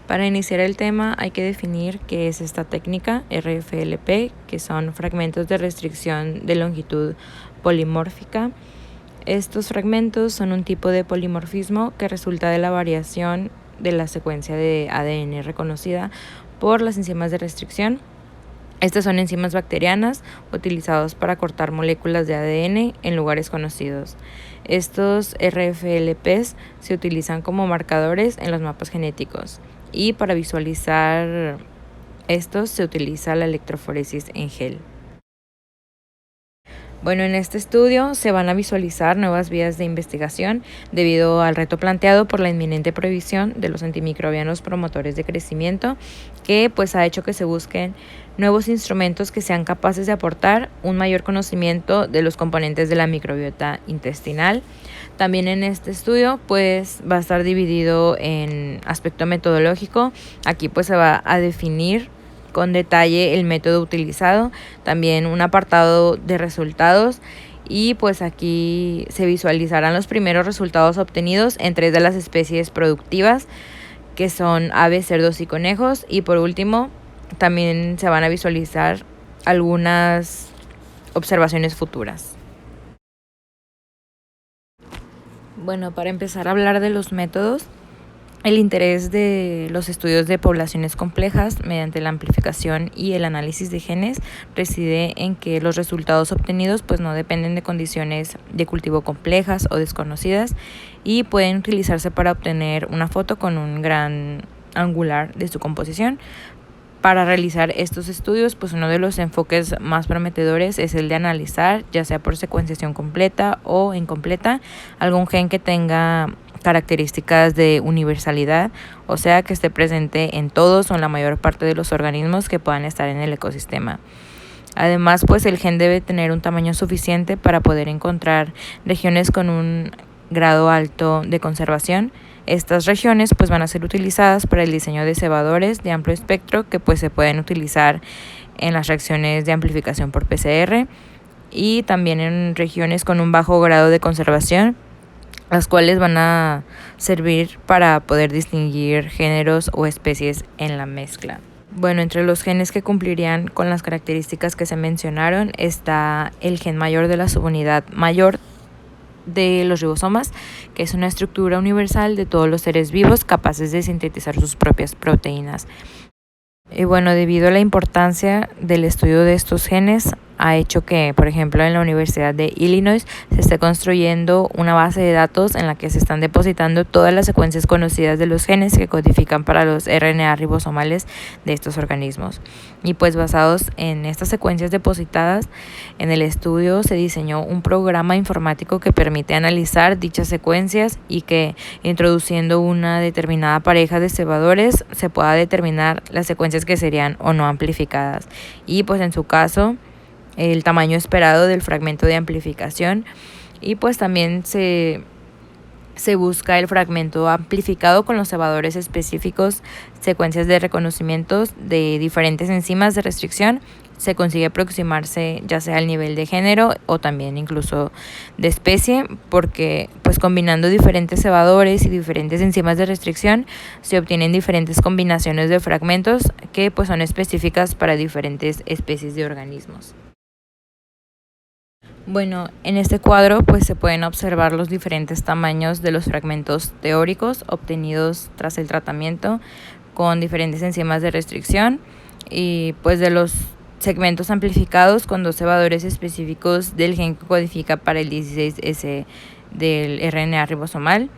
Para iniciar el tema hay que definir qué es esta técnica RFLP, que son fragmentos de restricción de longitud polimórfica. Estos fragmentos son un tipo de polimorfismo que resulta de la variación de la secuencia de ADN reconocida por las enzimas de restricción. Estas son enzimas bacterianas utilizadas para cortar moléculas de ADN en lugares conocidos. Estos RFLPs se utilizan como marcadores en los mapas genéticos y para visualizar estos se utiliza la electroforesis en gel. Bueno, en este estudio se van a visualizar nuevas vías de investigación debido al reto planteado por la inminente prohibición de los antimicrobianos promotores de crecimiento, que pues ha hecho que se busquen nuevos instrumentos que sean capaces de aportar un mayor conocimiento de los componentes de la microbiota intestinal. También en este estudio pues va a estar dividido en aspecto metodológico. Aquí pues se va a definir con detalle el método utilizado, también un apartado de resultados y pues aquí se visualizarán los primeros resultados obtenidos en 3 de las especies productivas, que son aves, cerdos y conejos, y por último también se van a visualizar algunas observaciones futuras. Bueno, para empezar a hablar de los métodos, el interés de los estudios de poblaciones complejas mediante la amplificación y el análisis de genes reside en que los resultados obtenidos pues no dependen de condiciones de cultivo complejas o desconocidas y pueden utilizarse para obtener una foto con un gran angular de su composición. Para realizar estos estudios, pues uno de los enfoques más prometedores es el de analizar, ya sea por secuenciación completa o incompleta, algún gen que tenga características de universalidad, o sea que esté presente en todos o en la mayor parte de los organismos que puedan estar en el ecosistema. Además, pues el gen debe tener un tamaño suficiente para poder encontrar regiones con un grado alto de conservación. Estas regiones pues van a ser utilizadas para el diseño de cebadores de amplio espectro que pues se pueden utilizar en las reacciones de amplificación por PCR y también en regiones con un bajo grado de conservación, las cuales van a servir para poder distinguir géneros o especies en la mezcla. Bueno, entre los genes que cumplirían con las características que se mencionaron está el gen mayor de la subunidad mayor de los ribosomas, que es una estructura universal de todos los seres vivos capaces de sintetizar sus propias proteínas. Y bueno, debido a la importancia del estudio de estos genes, ha hecho que, por ejemplo, en la Universidad de Illinois se esté construyendo una base de datos en la que se están depositando todas las secuencias conocidas de los genes que codifican para los RNA ribosomales de estos organismos. Y pues basados en estas secuencias depositadas en el estudio se diseñó un programa informático que permite analizar dichas secuencias y que, introduciendo una determinada pareja de cebadores, se pueda determinar las secuencias que serían o no amplificadas. Y pues en su caso, el tamaño esperado del fragmento de amplificación y pues también se busca el fragmento amplificado con los cebadores específicos, secuencias de reconocimientos de diferentes enzimas de restricción. Se consigue aproximarse ya sea al nivel de género o también incluso de especie, porque pues combinando diferentes cebadores y diferentes enzimas de restricción se obtienen diferentes combinaciones de fragmentos que pues son específicas para diferentes especies de organismos. Bueno, en este cuadro pues se pueden observar los diferentes tamaños de los fragmentos teóricos obtenidos tras el tratamiento con diferentes enzimas de restricción y pues de los segmentos amplificados con 2 cebadores específicos del gen que codifica para el 16S del RNA ribosomal.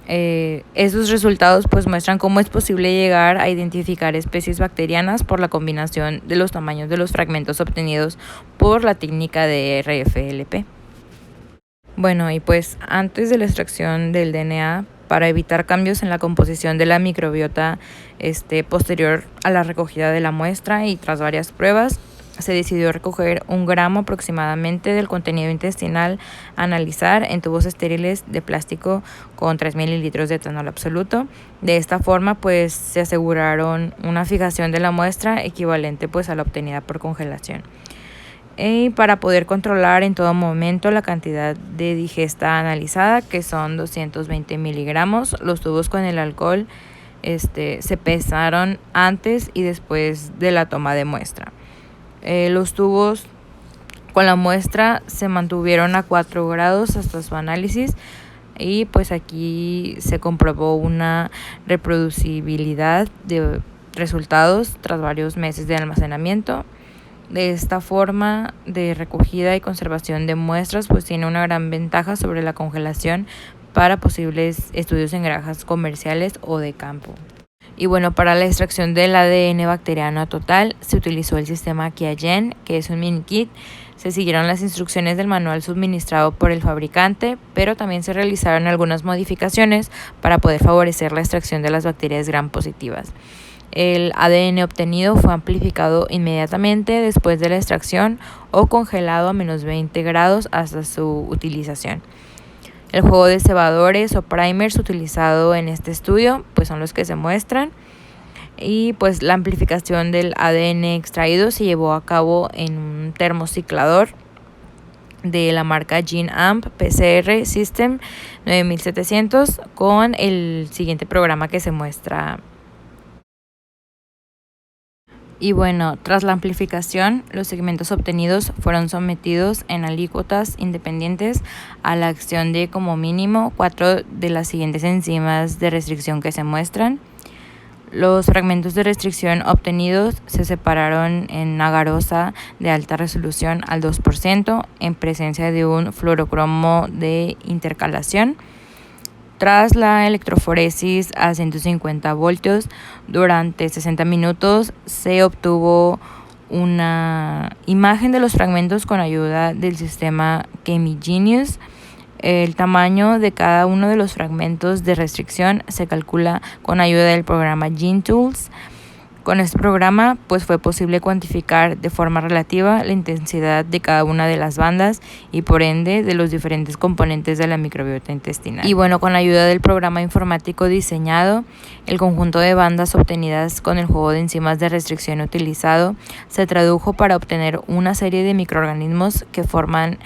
Esos resultados pues muestran cómo es posible llegar a identificar especies bacterianas por la combinación de los tamaños de los fragmentos obtenidos por la técnica de RFLP. Bueno, y pues antes de la extracción del DNA, para evitar cambios en la composición de la microbiota posterior a la recogida de la muestra y tras varias pruebas, se decidió recoger 1 gramo aproximadamente del contenido intestinal a analizar en tubos estériles de plástico con 3 mililitros de etanol absoluto. De esta forma, pues se aseguraron una fijación de la muestra equivalente pues a la obtenida por congelación. Y para poder controlar en todo momento la cantidad de digesta analizada, que son 220 miligramos, los tubos con el alcohol se pesaron antes y después de la toma de muestra. Los tubos con la muestra se mantuvieron a 4 grados hasta su análisis y pues aquí se comprobó una reproducibilidad de resultados tras varios meses de almacenamiento. De esta forma de recogida y conservación de muestras pues tiene una gran ventaja sobre la congelación para posibles estudios en granjas comerciales o de campo. Y bueno, para la extracción del ADN bacteriano total se utilizó el sistema Qiagen, que es un mini kit. Se siguieron las instrucciones del manual suministrado por el fabricante, pero también se realizaron algunas modificaciones para poder favorecer la extracción de las bacterias gram positivas. El ADN obtenido fue amplificado inmediatamente después de la extracción o congelado a menos 20 grados hasta su utilización. El juego de cebadores o primers utilizado en este estudio pues son los que se muestran y pues la amplificación del ADN extraído se llevó a cabo en un termociclador de la marca GeneAmp PCR System 9700 con el siguiente programa que se muestra. Y bueno, tras la amplificación, los segmentos obtenidos fueron sometidos en alícuotas independientes a la acción de como mínimo 4 de las siguientes enzimas de restricción que se muestran. Los fragmentos de restricción obtenidos se separaron en agarosa de alta resolución al 2% en presencia de un fluorocromo de intercalación. Tras la electroforesis a 150 voltios durante 60 minutos se obtuvo una imagen de los fragmentos con ayuda del sistema ChemiGenius. El tamaño de cada uno de los fragmentos de restricción se calcula con ayuda del programa GenTools. Con este programa pues fue posible cuantificar de forma relativa la intensidad de cada una de las bandas y por ende de los diferentes componentes de la microbiota intestinal. Y bueno, con la ayuda del programa informático diseñado, el conjunto de bandas obtenidas con el juego de enzimas de restricción utilizado se tradujo para obtener una serie de microorganismos que forman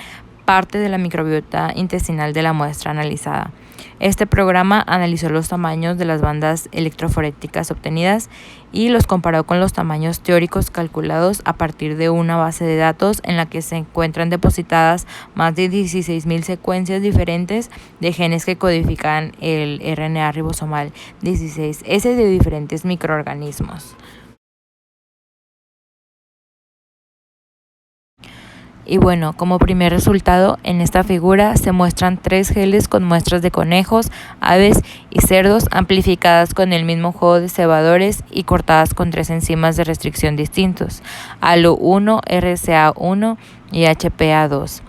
parte de la microbiota intestinal de la muestra analizada. Este programa analizó los tamaños de las bandas electroforéticas obtenidas y los comparó con los tamaños teóricos calculados a partir de una base de datos en la que se encuentran depositadas más de 16.000 secuencias diferentes de genes que codifican el RNA ribosomal 16S de diferentes microorganismos. Y bueno, como primer resultado, en esta figura se muestran 3 geles con muestras de conejos, aves y cerdos amplificadas con el mismo juego de cebadores y cortadas con 3 enzimas de restricción distintos, ALO1, RCA1 y HPA2.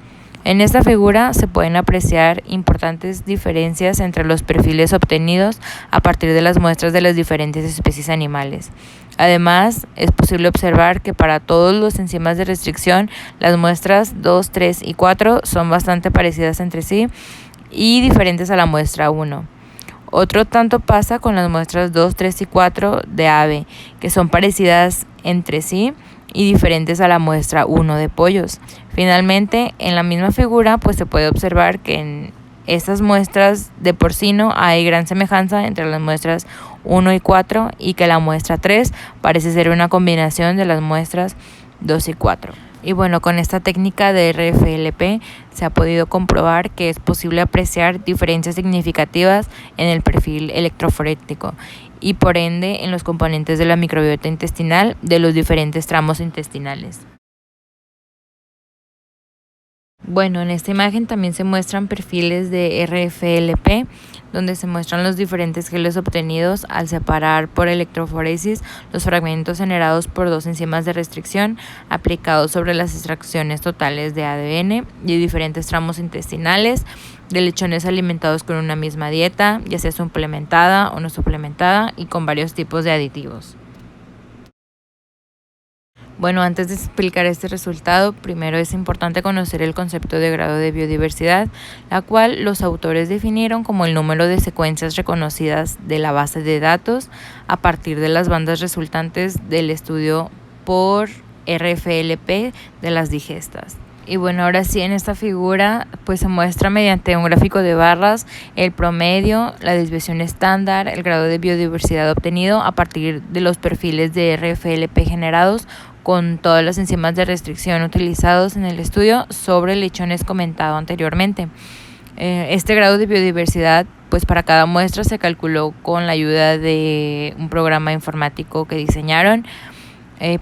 En esta figura se pueden apreciar importantes diferencias entre los perfiles obtenidos a partir de las muestras de las diferentes especies animales. Además, es posible observar que para todos los enzimas de restricción, las muestras 2, 3 y 4 son bastante parecidas entre sí y diferentes a la muestra 1. Otro tanto pasa con las muestras 2, 3 y 4 de ave, que son parecidas entre sí y diferentes a la muestra 1 de pollos. Finalmente, en la misma figura pues se puede observar que en estas muestras de porcino hay gran semejanza entre las muestras 1 y 4 y que la muestra 3 parece ser una combinación de las muestras 2 y 4. Y bueno, con esta técnica de RFLP se ha podido comprobar que es posible apreciar diferencias significativas en el perfil electroforético y por ende en los componentes de la microbiota intestinal de los diferentes tramos intestinales. Bueno, en esta imagen también se muestran perfiles de RFLP, donde se muestran los diferentes geles obtenidos al separar por electroforesis los fragmentos generados por 2 enzimas de restricción aplicados sobre las extracciones totales de ADN de diferentes tramos intestinales de lechones alimentados con una misma dieta, ya sea suplementada o no suplementada, y con varios tipos de aditivos. Bueno, antes de explicar este resultado, primero es importante conocer el concepto de grado de biodiversidad, la cual los autores definieron como el número de secuencias reconocidas de la base de datos a partir de las bandas resultantes del estudio por RFLP de las digestas. Y bueno, ahora sí, en esta figura pues se muestra mediante un gráfico de barras el promedio, la desviación estándar, el grado de biodiversidad obtenido a partir de los perfiles de RFLP generados con todas las enzimas de restricción utilizados en el estudio sobre lechones comentado anteriormente. Este grado de biodiversidad pues para cada muestra se calculó con la ayuda de un programa informático que diseñaron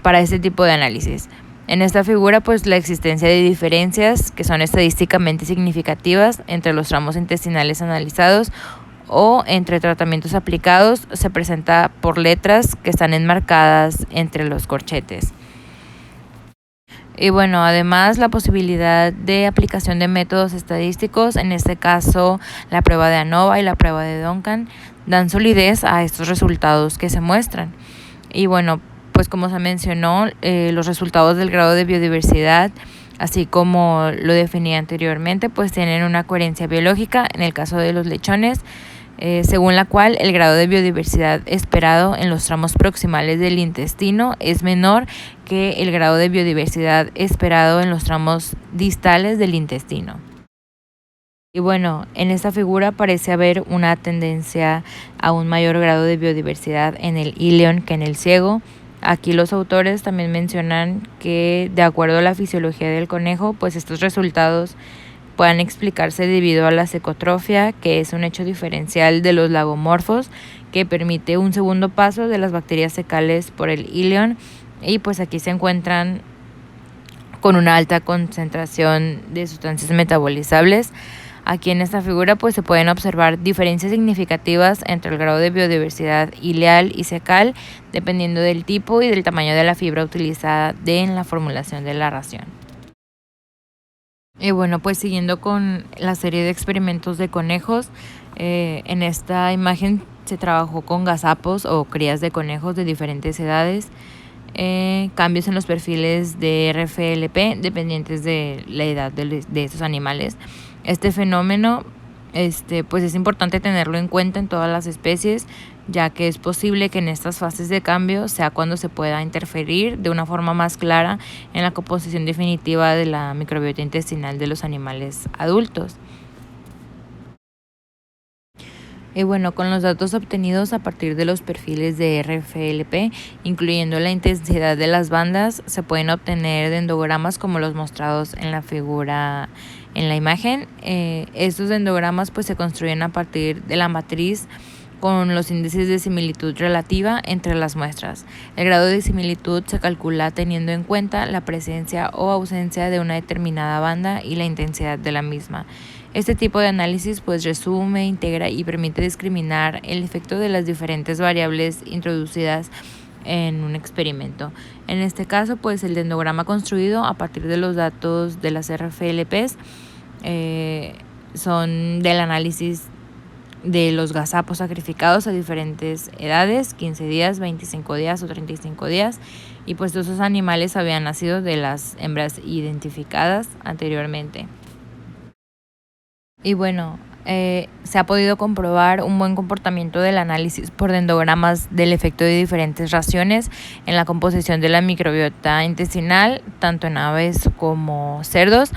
para este tipo de análisis. En esta figura, pues la existencia de diferencias que son estadísticamente significativas entre los tramos intestinales analizados o entre tratamientos aplicados se presenta por letras que están enmarcadas entre los corchetes. Y bueno, además la posibilidad de aplicación de métodos estadísticos, en este caso la prueba de ANOVA y la prueba de Duncan, dan solidez a estos resultados que se muestran. Y bueno, pues como se mencionó, los resultados del grado de biodiversidad, así como lo definí anteriormente, pues tienen una coherencia biológica en el caso de los lechones, según la cual el grado de biodiversidad esperado en los tramos proximales del intestino es menor que el grado de biodiversidad esperado en los tramos distales del intestino. Y bueno, en esta figura parece haber una tendencia a un mayor grado de biodiversidad en el íleon que en el ciego. Aquí los autores también mencionan que de acuerdo a la fisiología del conejo, pues estos resultados puedan explicarse debido a la secotrofia, que es un hecho diferencial de los lagomorfos, que permite un segundo paso de las bacterias fecales por el íleon, y pues aquí se encuentran con una alta concentración de sustancias metabolizables. Aquí en esta figura pues se pueden observar diferencias significativas entre el grado de biodiversidad ileal y cecal, dependiendo del tipo y del tamaño de la fibra utilizada en la formulación de la ración. Y bueno, pues siguiendo con la serie de experimentos de conejos, en esta imagen se trabajó con gazapos o crías de conejos de diferentes edades, cambios en los perfiles de RFLP dependientes de la edad de estos animales. Este fenómeno pues es importante tenerlo en cuenta en todas las especies, ya que es posible que en estas fases de cambio sea cuando se pueda interferir de una forma más clara en la composición definitiva de la microbiota intestinal de los animales adultos. Y bueno, con los datos obtenidos a partir de los perfiles de RFLP, incluyendo la intensidad de las bandas, se pueden obtener dendogramas como los mostrados en la figura en la imagen. Estos dendogramas pues se construyen a partir de la matriz con los índices de similitud relativa entre las muestras. El grado de similitud se calcula teniendo en cuenta la presencia o ausencia de una determinada banda y la intensidad de la misma. Este tipo de análisis pues resume, integra y permite discriminar el efecto de las diferentes variables introducidas en un experimento. En este caso, pues el dendrograma construido a partir de los datos de las RFLPs son del análisis de los gazapos sacrificados a diferentes edades, 15 días, 25 días o 35 días, y pues todos esos animales habían nacido de las hembras identificadas anteriormente. Y bueno, se ha podido comprobar un buen comportamiento del análisis por dendogramas del efecto de diferentes raciones en la composición de la microbiota intestinal, tanto en aves como cerdos.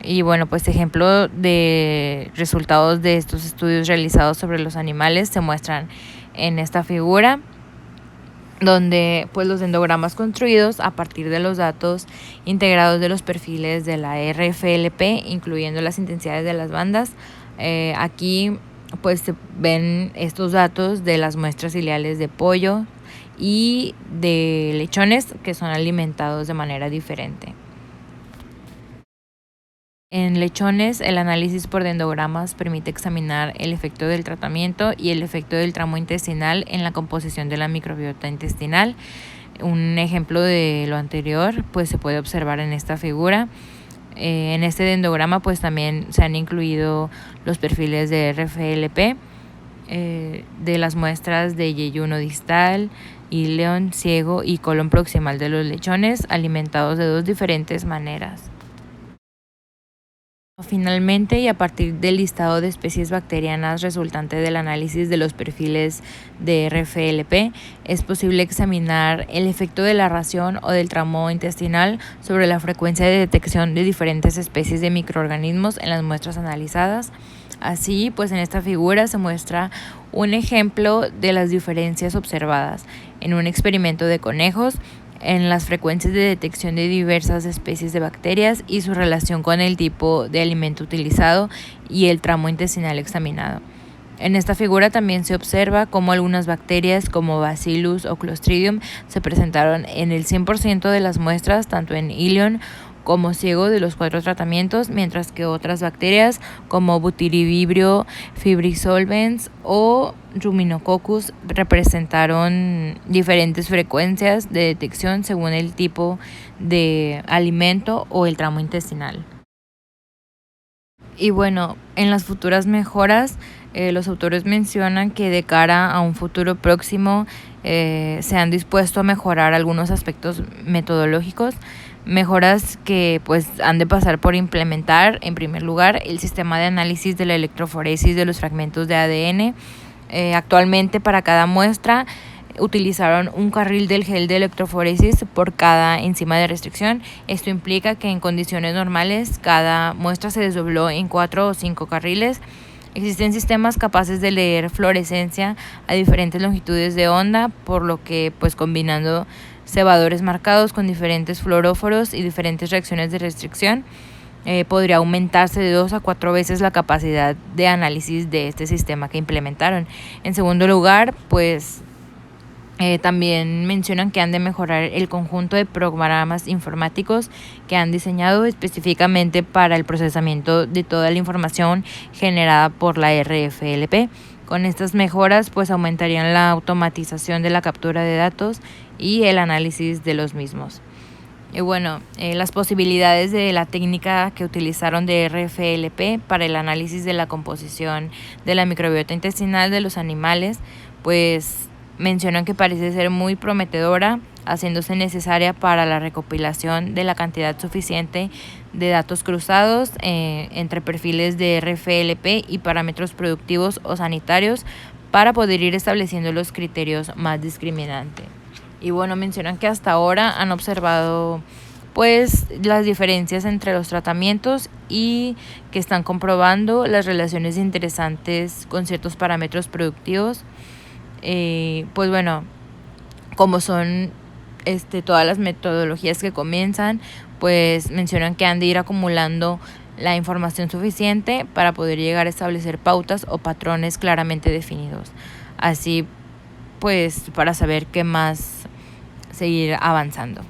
Y bueno, pues ejemplo de resultados de estos estudios realizados sobre los animales se muestran en esta figura, donde pues los dendogramas construidos a partir de los datos integrados de los perfiles de la RFLP, incluyendo las intensidades de las bandas. Aquí pues se ven estos datos de las muestras ileales de pollo y de lechones que son alimentados de manera diferente. En lechones, el análisis por dendogramas permite examinar el efecto del tratamiento y el efecto del tramo intestinal en la composición de la microbiota intestinal. Un ejemplo de lo anterior pues se puede observar en esta figura. En este dendograma pues también se han incluido los perfiles de RFLP de las muestras de yeyuno distal, íleon, ciego y colon proximal de los lechones alimentados de dos diferentes maneras. Finalmente, y a partir del listado de especies bacterianas resultante del análisis de los perfiles de RFLP, es posible examinar el efecto de la ración o del tramo intestinal sobre la frecuencia de detección de diferentes especies de microorganismos en las muestras analizadas. Así, pues en esta figura se muestra un ejemplo de las diferencias observadas en un experimento de conejos en las frecuencias de detección de diversas especies de bacterias y su relación con el tipo de alimento utilizado y el tramo intestinal examinado. En esta figura también se observa cómo algunas bacterias como Bacillus o Clostridium se presentaron en el 100% de las muestras, tanto en ileón como ciego de los 4 tratamientos, mientras que otras bacterias como Butyrivibrio fibrisolvens o Ruminococcus representaron diferentes frecuencias de detección según el tipo de alimento o el tramo intestinal. Y bueno, en las futuras mejoras, los autores mencionan que de cara a un futuro próximo se han dispuesto a mejorar algunos aspectos metodológicos, mejoras que pues han de pasar por implementar en primer lugar el sistema de análisis de la electroforesis de los fragmentos de ADN. Actualmente para cada muestra utilizaron un carril del gel de electroforesis por cada enzima de restricción. Esto implica que en condiciones normales cada muestra se desdobló en 4 o 5 carriles. Existen sistemas capaces de leer fluorescencia a diferentes longitudes de onda, por lo que pues combinando cebadores marcados con diferentes fluoróforos y diferentes reacciones de restricción, podría aumentarse de 2 a 4 veces la capacidad de análisis de este sistema que implementaron. En segundo lugar, pues también mencionan que han de mejorar el conjunto de programas informáticos que han diseñado específicamente para el procesamiento de toda la información generada por la RFLP. Con estas mejoras, pues aumentarían la automatización de la captura de datos y el análisis de los mismos. Y bueno, las posibilidades de la técnica que utilizaron de RFLP para el análisis de la composición de la microbiota intestinal de los animales, pues mencionan que parece ser muy prometedora, haciéndose necesaria para la recopilación de la cantidad suficiente de datos cruzados entre perfiles de RFLP y parámetros productivos o sanitarios para poder ir estableciendo los criterios más discriminantes. Y bueno, mencionan que hasta ahora han observado pues las diferencias entre los tratamientos y que están comprobando las relaciones interesantes con ciertos parámetros productivos. Pues bueno, como son todas las metodologías que comienzan, pues mencionan que han de ir acumulando la información suficiente para poder llegar a establecer pautas o patrones claramente definidos. Así pues para saber qué más seguir avanzando.